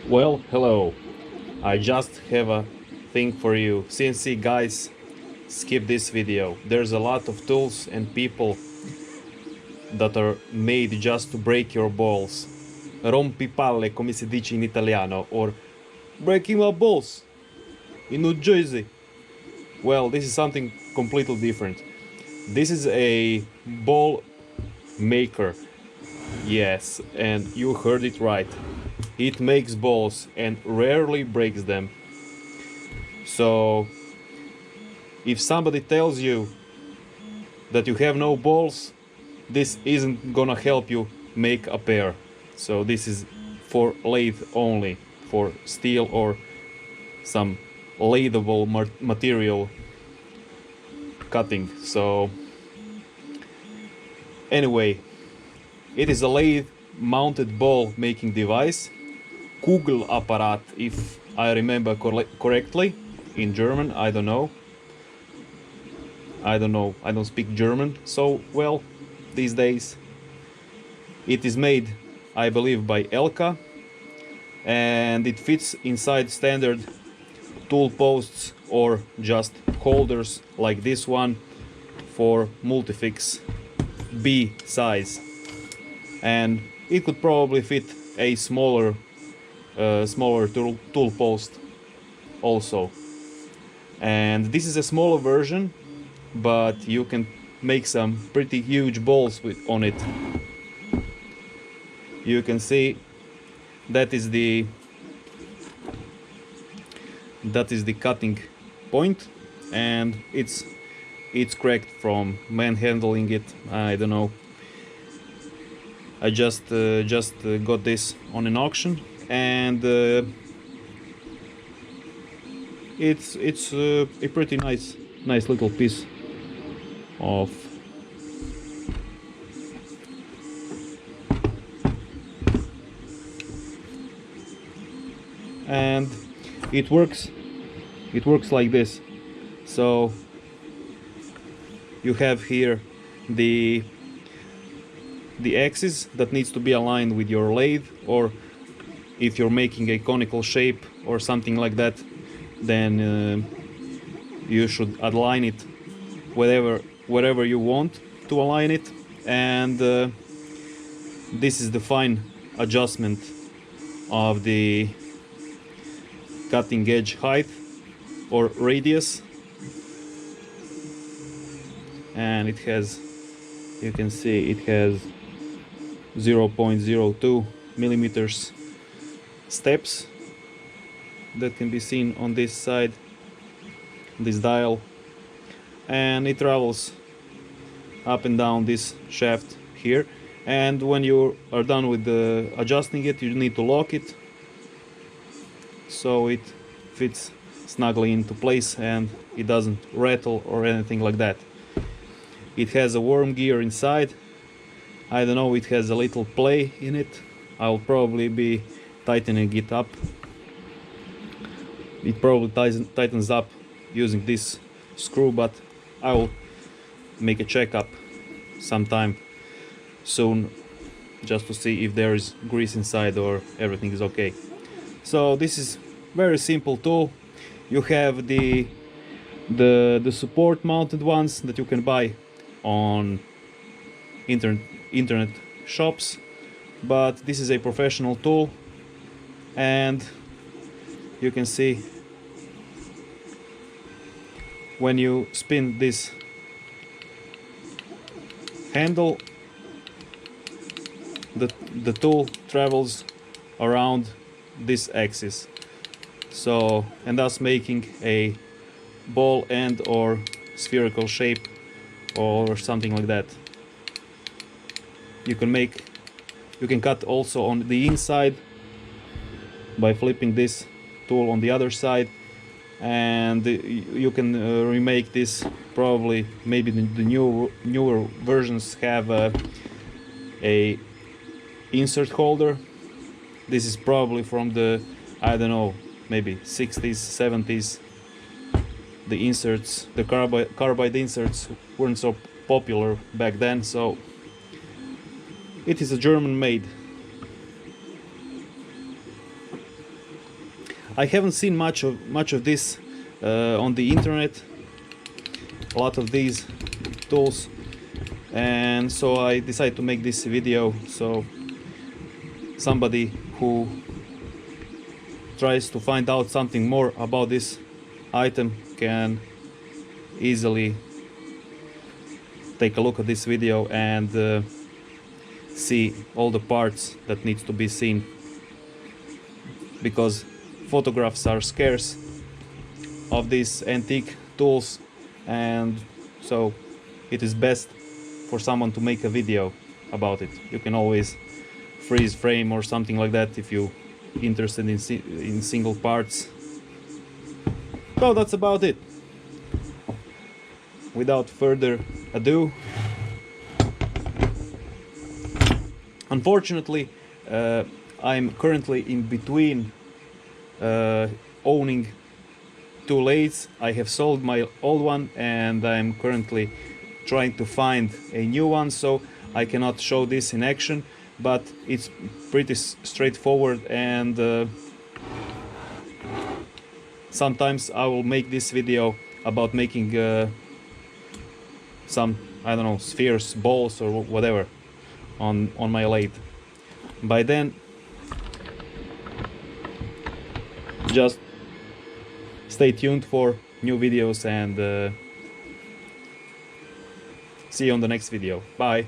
Well, hello. I just have a thing for you. CNC guys, skip this video. There's a lot of tools and people that are made just to break your balls. Rompipalle, come si dice in Italiano, or breaking my balls in New Jersey. Well, this is something completely different. This is a ball maker. Yes, and you heard it right. It makes balls and rarely breaks them. So, if somebody tells you that you have no balls, this isn't gonna help you make a pair. So this is for lathe only, for steel or some latheable material cutting. So anyway, it is a lathe mounted ball making device, KUGELAPARAT, if I remember correctly, in German. I don't know, I don't speak German so well these days. It is made, I believe, by Elka, and it fits inside standard tool posts or just holders like this one for Multifix B size, and it could probably fit a smaller tool post also. And this is a smaller version, but you can make some pretty huge balls on it. You can see that is the cutting point, and it's cracked from manhandling it. I don't know. I just got this on an auction, and it's a pretty nice little piece of and it works like this. So you have here the axis that needs to be aligned with your lathe, or if you're making a conical shape or something like that, then you should align it wherever you want to align it. And this is the fine adjustment of the cutting edge height or radius, and it has, you can see, it has 0.02 millimeters steps that can be seen on this side, this dial, and it travels up and down this shaft here. And when you are done with adjusting it, you need to lock it so it fits snugly into place and it doesn't rattle or anything like that. It has a worm gear inside. I don't know, it has a little play in it. I'll probably be tightening it up. It probably tightens up using this screw, but I will make a checkup sometime soon just to see if there is grease inside or everything is okay. So this is very simple tool. You have the support mounted ones that you can buy on internet shops, but this is a professional tool, and you can see when you spin this handle, the tool travels around this axis, so, and thus making a ball end or spherical shape or something like that. You can cut also on the inside by flipping this tool on the other side, and you can remake this. Probably maybe the newer versions have a insert holder. This is probably from the, I don't know, maybe 60s, 70s. The inserts, the carbide inserts, weren't so popular back then, so it is a German made. I haven't seen much of this on the internet, a lot of these tools, and so I decided to make this video so somebody who tries to find out something more about this item can easily take a look at this video and see all the parts that needs to be seen, because photographs are scarce of these antique tools, and so it is best for someone to make a video about it. You can always freeze frame or something like that if you're interested in single parts. So that's about it. Without further ado, unfortunately I'm currently in between owning two lathes. I have sold my old one and I'm currently trying to find a new one, so I cannot show this in action, but it's pretty straightforward, and sometimes I will make this video about making some, I don't know, spheres, balls or whatever on my lathe. By then, just stay tuned for new videos, and see you on the next video. Bye.